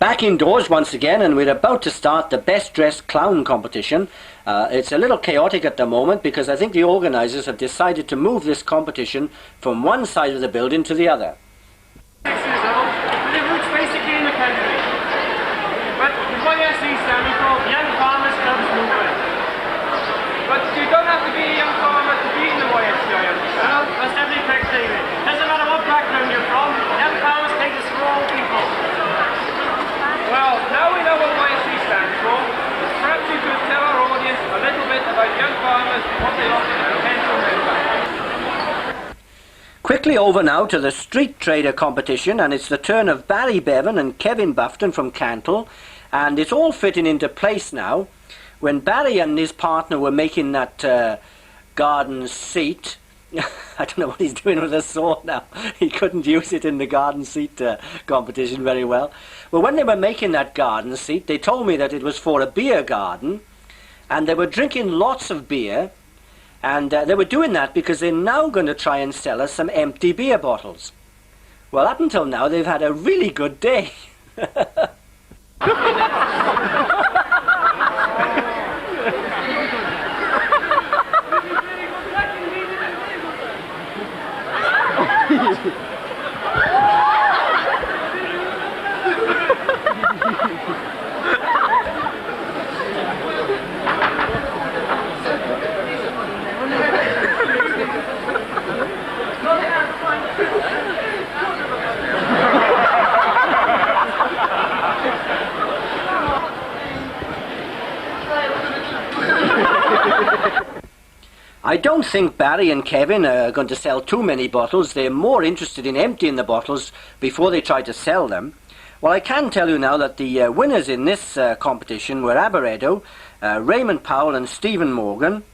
Back indoors once again, and we're about to start the best dressed clown competition. It's a little chaotic at the moment because I think the organisers have decided to move this competition from one side of the building to the other. 6 years old, with their roots basically in the country. But the YFC standing for Young Farmers Club's movement. But you don't have to be a young farmer to be in the YFC, I understand. That's definitely correct, David. Doesn't matter what background you're from, young farmers take this for all people. Well, now we know what YFC stands for. Perhaps you could tell our audience a little bit about young farmers, what they offer to potential members. Quickly over now to the street trader competition, and it's the turn of Barry Bevan and Kevin Bufton from Cantle, and it's all fitting into place now. When Barry and his partner were making that garden seat, I don't know what he's doing with a saw now. He couldn't use it in the garden seat competition very well. Well, when they were making that garden seat, they told me that it was for a beer garden, and they were drinking lots of beer, and they were doing that because they're now going to try and sell us some empty beer bottles. Well, up until now, they've had a really good day. I don't think Barry and Kevin are going to sell too many bottles. They're more interested in emptying the bottles before they try to sell them. Well, I can tell you now that the winners in this competition were Aberedo, Raymond Powell and Stephen Morgan.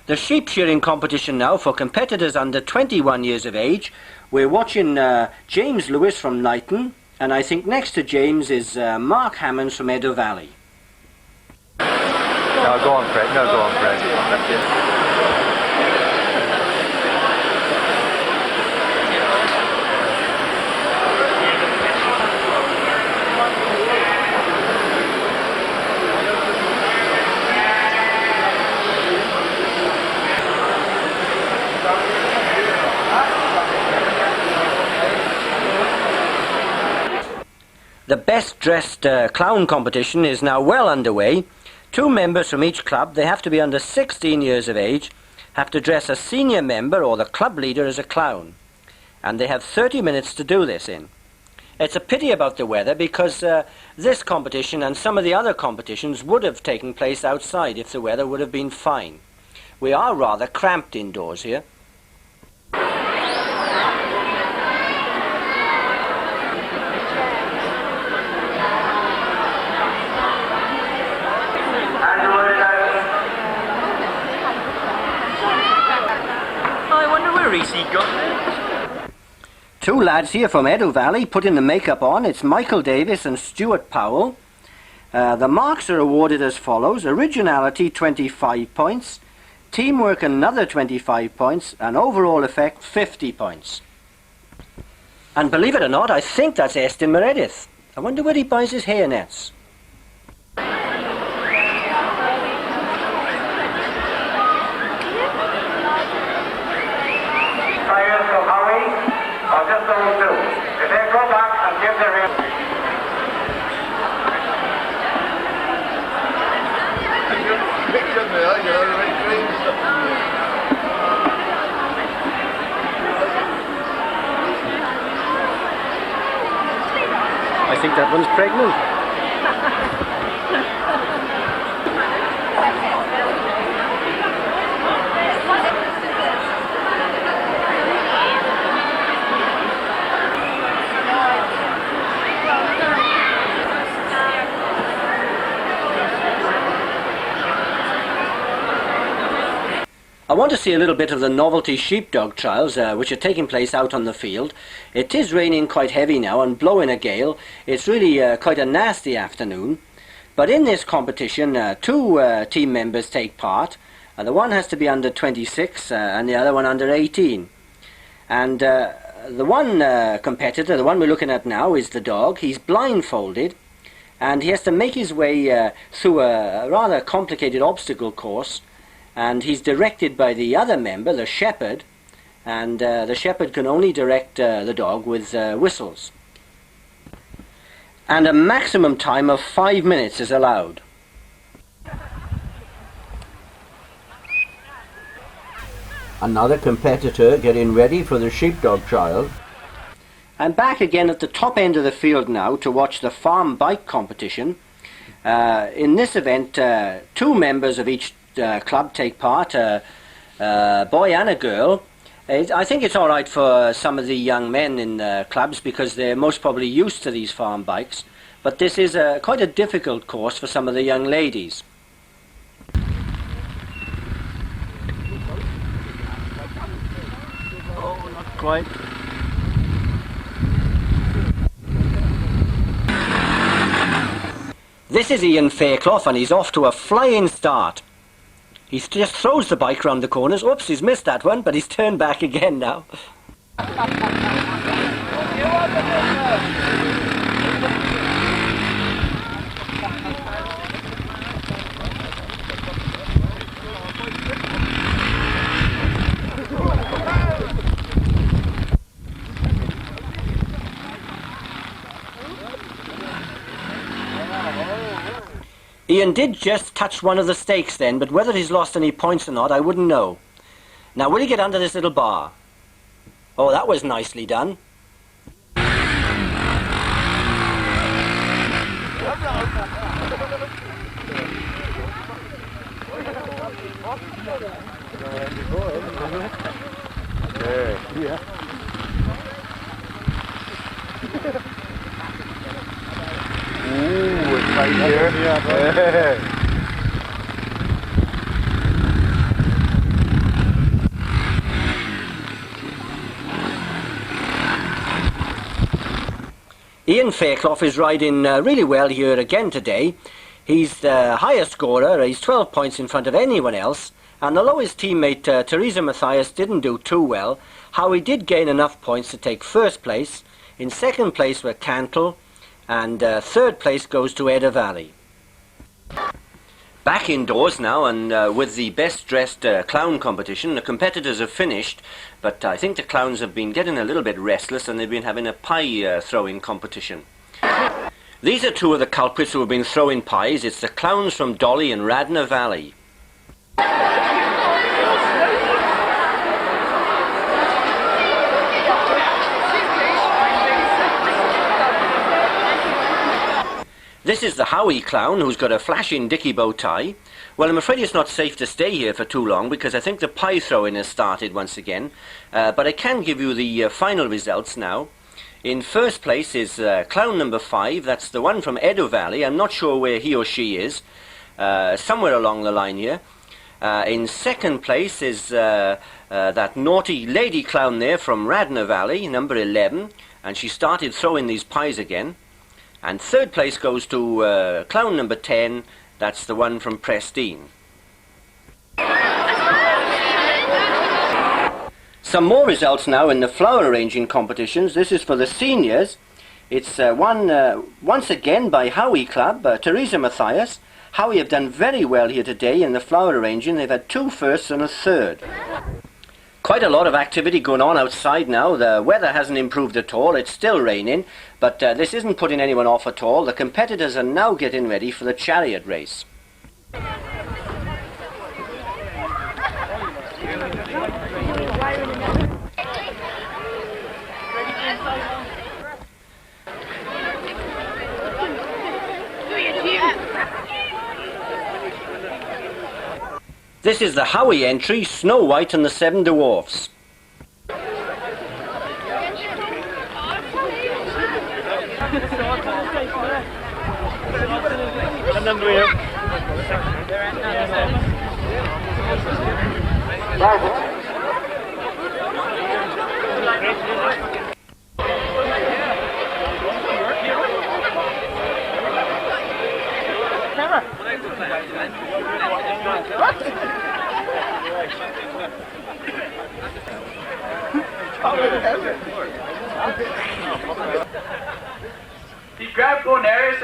The sheep shearing competition now for competitors under 21 years of age. We're watching James Lewis from Knighton, and I think next to James is Mark Hammonds from Edo Valley. No, go on, Fred. No, go on, Fred. The best dressed clown competition is now well underway. 2 members from each club, they have to be under 16 years of age, have to dress a senior member or the club leader as a clown. And they have 30 minutes to do this in. It's a pity about the weather because this competition and some of the other competitions would have taken place outside if the weather would have been fine. We are rather cramped indoors here. Two lads here from Edo Valley putting the makeup on. It's Michael Davis and Stuart Powell. The marks are awarded as follows: originality 25 points, teamwork another 25 points, and overall effect 50 points. And believe it or not, I think that's Estin Meredith. I wonder where he buys his hairnets. I think that one's pregnant. I want to see a little bit of the Novelty sheepdog trials which are taking place out on the field. It is raining quite heavy now and blowing a gale. It's really quite a nasty afternoon. But in this competition, two team members take part. The one has to be under 26 and the other one under 18. And the one competitor, the one we're looking at now, is the dog. He's blindfolded, and he has to make his way through a rather complicated obstacle course, and he's directed by the other member, the shepherd, and the shepherd can only direct the dog with whistles. And a maximum time of 5 minutes is allowed. Another competitor getting ready for the sheepdog trial. I'm back again at the top end of the field now to watch the farm bike competition. In this event, two members of each club take part, a boy and a girl. I think it's all right for some of the young men in clubs because they're most probably used to these farm bikes, but this is quite a difficult course for some of the young ladies. Oh, not quite. This is Ian Fairclough, and he's off to a flying start. He just throws the bike round the corners. Oops, he's missed that one, but he's turned back again now. Ian did just touch one of the stakes then, but whether he's lost any points or not, I wouldn't know. Now, will he get under this little bar? Oh, that was nicely done. Yeah. Ooh, it's right here. Yeah. Ian Fairclough is riding really well here again today. He's the highest scorer. He's 12 points in front of anyone else. And although his teammate Teresa Mathias didn't do too well, Howie did gain enough points to take first place. In second place were Cantle, and third place goes to Eder Valley. Back indoors now, and with the best dressed clown competition, the competitors have finished, but I think the clowns have been getting a little bit restless and they've been having a pie throwing competition. These are two of the culprits who have been throwing pies. It's the clowns from Dolly and Radnor Valley. This is the Howie clown, who's got a flashing dicky bow tie. Well, I'm afraid it's not safe to stay here for too long because I think the pie throwing has started once again. But I can give you the final results now. In first place is clown number 5. That's the one from Edo Valley. I'm not sure where he or she is. Somewhere along the line here. In second place is that naughty lady clown there from Radnor Valley, number 11. And she started throwing these pies again. And third place goes to clown number 10, that's the one from Prestine. Some more results now in the flower arranging competitions. This is for the seniors. It's won once again by Howie Club, Teresa Mathias. Howie have done very well here today in the flower arranging. They've had 2 firsts and a third. Quite a lot of activity going on outside now. The weather hasn't improved at all. It's still raining, but this isn't putting anyone off at all. The competitors are now getting ready for the Chariot race. This is the Howie entry, Snow White and the 7 Dwarfs. He grabbed one Eris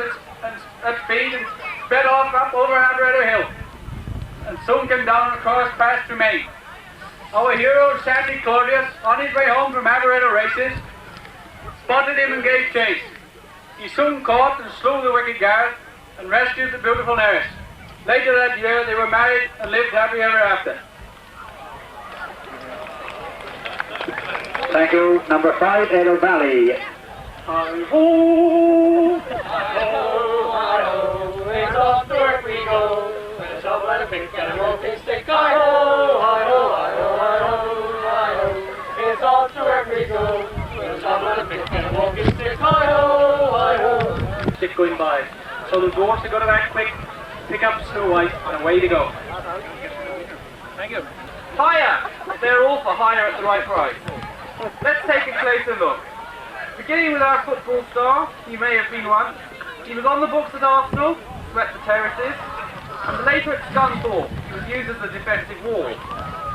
at speed and sped off up over Hadrider Hill, and soon came down across past Tremaine. Our hero, Sandy Claudius, on his way home from Hadrider races, spotted him and gave chase. He soon caught and slew the wicked guard and rescued the beautiful Eris. Later that year, they were married and lived happy ever after. Thank you. Number 5, Edo Valley. Hi-ho! Hi-ho! It's off to work we go. With a shovel and a pick and a walking stick. Hi-ho! Hi-ho! Hi-ho! Hi-ho! Hi-ho! It's off to work we go. With a shovel and a pick and a walking stick. Hi-ho! Hi-ho! Stick going by. So the dwarfs have got it back quick, pick up Snow White, and away they go. Thank you. Higher! They're all for higher at the right price. Let's take a closer look. Beginning with our football star, he may have been one. He was on the books at Arsenal, swept the terraces, and later at Scunthorpe, he was used as a defensive wall.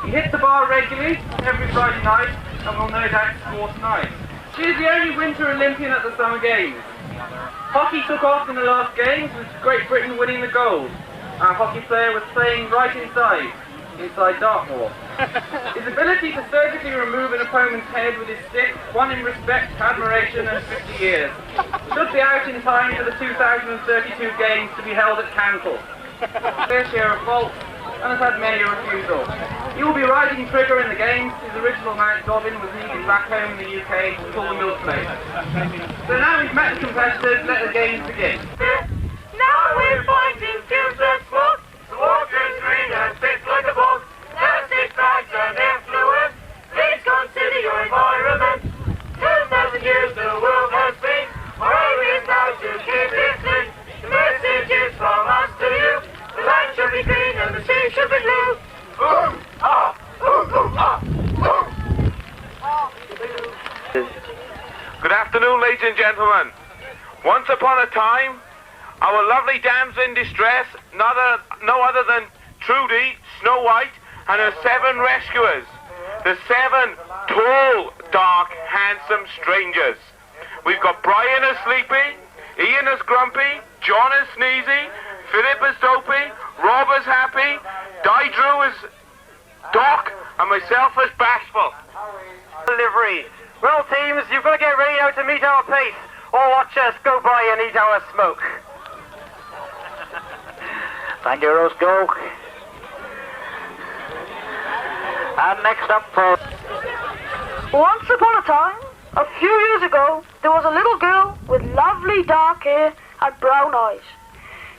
He hit the bar regularly, every Friday night, and will no doubt score tonight. She is the only Winter Olympian at the Summer Games. Hockey took off in the last games, with Great Britain winning the gold. Our hockey player was playing right inside Dartmoor. His ability to surgically remove an opponent's head with his stick won him respect, admiration and 50 years. Should be out in time for the 2032 games to be held at Cantle. Fair share of faults and has had many a refusal. He will be riding Trigger in the games. His original mount Dobbin was needed back home in the UK to pull the milk plate. So now we've met the competitors, let the games begin. Now we're fighting kills and smoke. The water's green and thick like a bog. Plastic bags and effluent. Please consider your environment. 10,000 years the world has been. Our aim is now to keep it clean. The message is from us to you. The land should be green and the sea should be blue. Ooh, ah, ooh, ooh, ah, ooh. Good afternoon, ladies and gentlemen. Once upon a time, our lovely damsel in distress, no other than Trudy, Snow White, and her 7 rescuers. The 7 tall, dark, handsome strangers. We've got Brian as sleepy, Ian as grumpy, John as sneezy, Philip as dopey, Rob as happy, Didrew as Doc, and myself as bashful. Delivery. Well, teams, you've got to get ready now to meet our pace, or watch us go by and eat our smoke. Thank you, Roscoe. And next up for... Once upon a time, a few years ago, there was a little girl with lovely dark hair and brown eyes.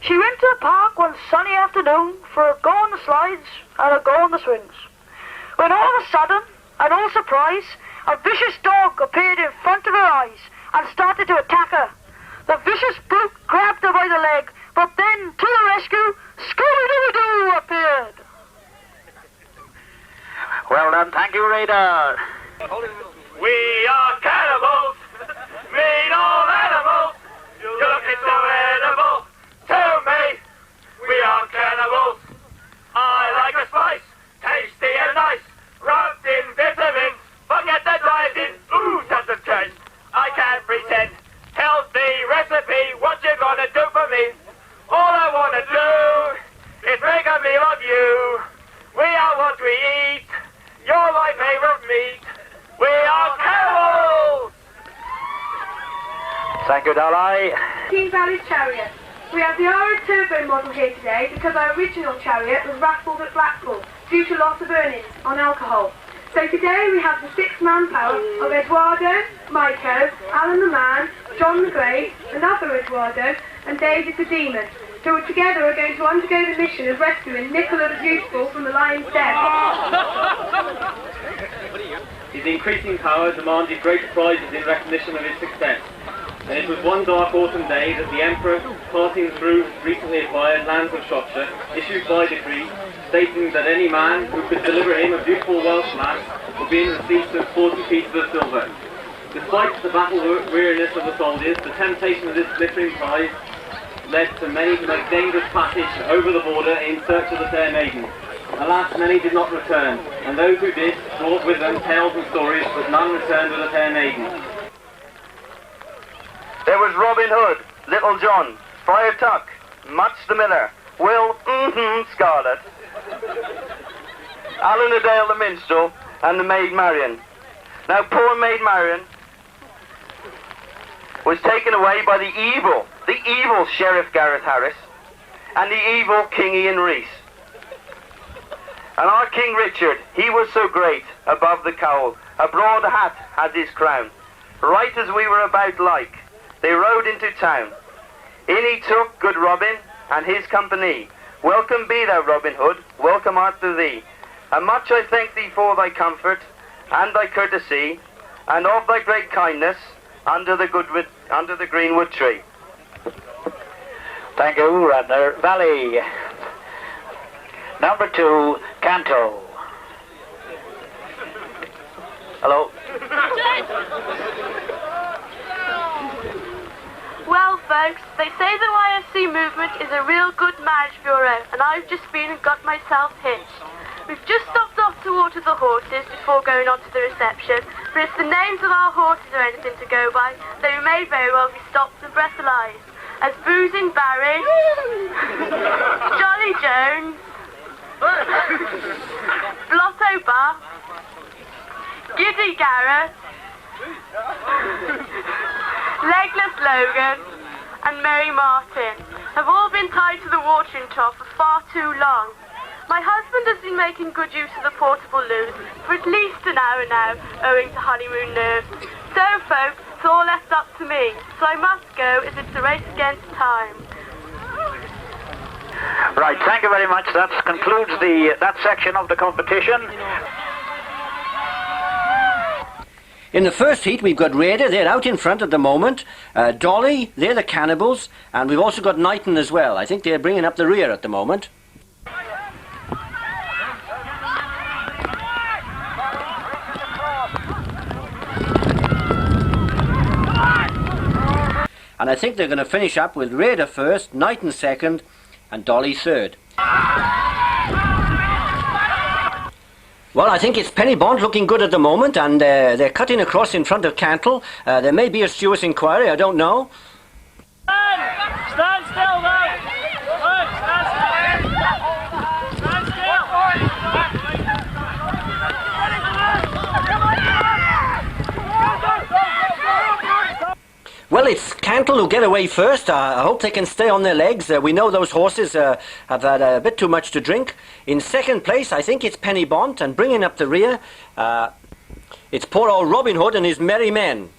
She went to the park one sunny afternoon for a go on the slides and a go on the swings. When all of a sudden, and all surprise, a vicious dog appeared in front of her eyes and started to attack her. The vicious brute grabbed her by the leg, but then, to the rescue, Scooby-Doo appeared. Well done, thank you, Radar. We are cannibals, meat all animals. You look it so edible. Tell me, we are cannibals. I like a spice, tasty and nice, wrapped in vitamins. Forget the dieting, ooh, doesn't taste. I can't pretend. Tell the recipe, what you gonna do for me? All I wanna do is make a meal of you. We are what we eat. You're my favorite meat. We are cannibals. Thank you, Dalai. Team Valley's Chariot. We have the RS Turbo model here today because our original Chariot was raffled at Blackpool due to loss of earnings on alcohol. So today we have the 6-man power of Eduardo, Maiko, Alan the Man, John the Great, another Eduardo, and David the Demon, who together are going to undergo the mission of rescuing Nicola the Beautiful from the lion's den. His increasing power demanded great prizes in recognition of his success. And it was one dark autumn day that the Emperor, passing through his recently acquired lands of Shropshire, issued by decree, stating that any man who could deliver him a beautiful Welsh lass would be in receipt of 40 pieces of silver. Despite the battle weariness of the soldiers, the temptation of this glittering prize led to many dangerous passage over the border in search of the fair maiden. Alas, many did not return, and those who did brought with them tales and stories, but none returned with the fair maiden. There was Robin Hood, Little John, Friar Tuck, Much the Miller, Will Scarlet, Alan Adale the Minstrel, and the Maid Marian. Now poor Maid Marian was taken away by the evil Sheriff Gareth Harris, and the evil King Ian Rees. And our King Richard, he was so great, above the cowl, a broad hat had his crown. Right as we were about like, they rode into town. In he took good Robin and his company. Welcome be thou, Robin Hood, welcome art to thee. And much I thank thee for thy comfort, and thy courtesy, and of thy great kindness, under the greenwood tree. Thank you, Radnor. Valley. Number 2, Canto. Hello. Well, folks, they say the YFC movement is a real good marriage bureau, and I've just been and got myself hitched. We've just stopped off to water the horses before going on to the reception, but if the names of our horses are anything to go by, they may very well be stopped and breathalyzed. As Boozing Barry, Jolly Jones, Blotto Buff, Giddy Garrett, Legless Logan, and Mary Martin have all been tied to the watering trough for far too long. My husband has been making good use of the portable loos for at least an hour now, owing to honeymoon nerves. So, folks, it's all left up to me, so I must go as it's a race against time. Right, thank you very much. That concludes that section of the competition. In the first heat, we've got Raider, they're out in front at the moment. Dolly, they're the Cannibals, and we've also got Knighton as well. I think they're bringing up the rear at the moment. And I think they're going to finish up with Raider first, Knighton second, and Dolly third. Well, I think it's Penny Bond looking good at the moment, and they're cutting across in front of Cantle. There may be a Stewart's inquiry, I don't know. Stand still, though! Good, stand still! Stand still! Well, it's Cantle who get away first. I hope they can stay on their legs. We know those horses have had a bit too much to drink. In second place, I think it's Penny Bont, and bringing up the rear, it's poor old Robin Hood and his merry men.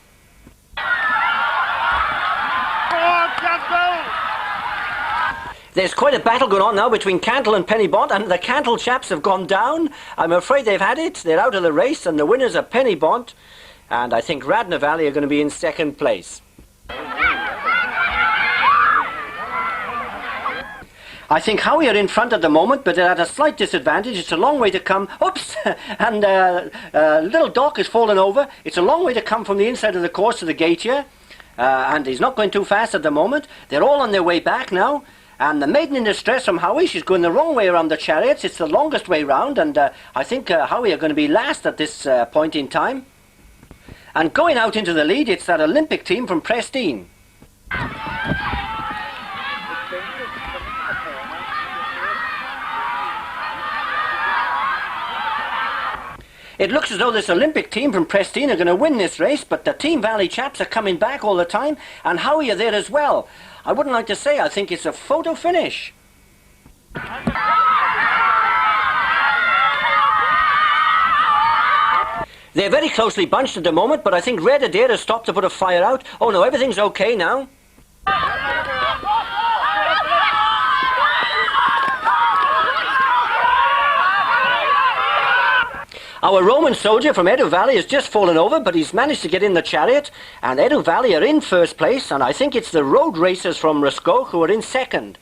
There's quite a battle going on now between Cantle and Penny Bont, and the Cantle chaps have gone down. I'm afraid they've had it. They're out of the race, and the winners are Penny Bont, and I think Radnor Valley are going to be in second place. I think Howie are in front at the moment, but they're at a slight disadvantage. It's a long way to come. Oops! And little Doc has fallen over. It's a long way to come from the inside of the course to the gate here. And he's not going too fast at the moment. They're all on their way back now. And the maiden in distress from Howie, she's going the wrong way around the chariots. It's the longest way round, and I think Howie are going to be last at this point in time. And going out into the lead, it's that Olympic team from Prestine. It looks as though this Olympic team from Prestine are going to win this race, but the Team Valley chaps are coming back all the time, and Howie are there as well. I wouldn't like to say, I think it's a photo finish. They're very closely bunched at the moment, but I think Red Adair has stopped to put a fire out. Oh no, everything's okay now. Our Roman soldier from Edo Valley has just fallen over, but he's managed to get in the chariot, and Edo Valley are in first place, and I think it's the road racers from Roscoe who are in second.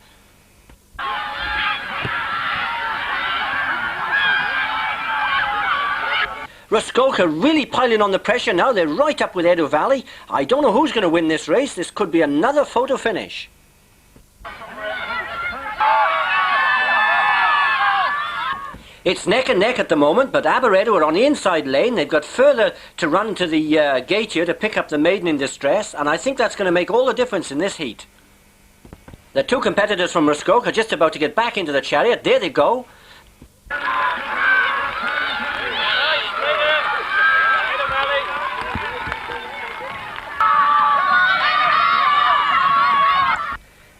Roscoe are really piling on the pressure now. They're right up with Edo Valley. I don't know who's going to win this race. This could be another photo finish. It's neck and neck at the moment, but Aberedo are on the inside lane. They've got further to run to the gate here to pick up the maiden in distress, and I think that's going to make all the difference in this heat. The two competitors from Roscoe are just about to get back into the chariot. There they go.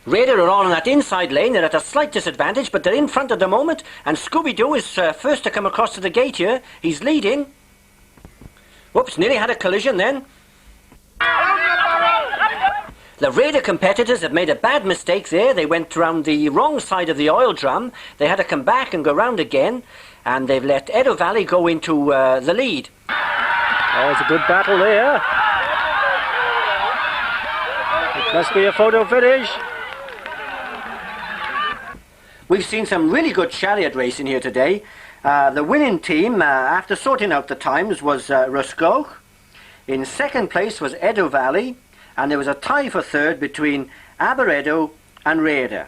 Raider are all in that inside lane. They're at a slight disadvantage, but they're in front at the moment, and Scooby-Doo is first to come across to the gate here. He's leading. Whoops, nearly had a collision then. The Raider competitors have made a bad mistake there. They went round the wrong side of the oil drum. They had to come back and go round again, and they've let Edo Valley go into the lead. Oh, it's a good battle there. It must be a photo finish. We've seen some really good chariot racing here today. The winning team, after sorting out the times, was Roscoe. In second place was Edo Valley, and there was a tie for third between Aberedo and Raider.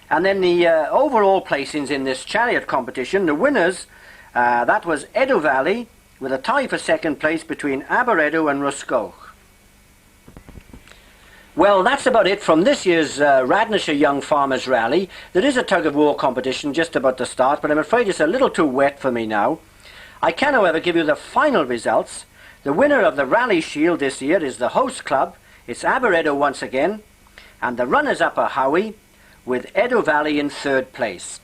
And then the overall placings in this chariot competition, the winners, that was Edo Valley, with a tie for second place between Aberedo and Roscoe. Well, that's about it from this year's Radnor Young Farmers Rally. There is a tug-of-war competition just about to start, but I'm afraid it's a little too wet for me now. I can, however, give you the final results. The winner of the Rally Shield this year is the host club. It's Aberedo once again. And the runners-up are Howie, with Edo Valley in third place.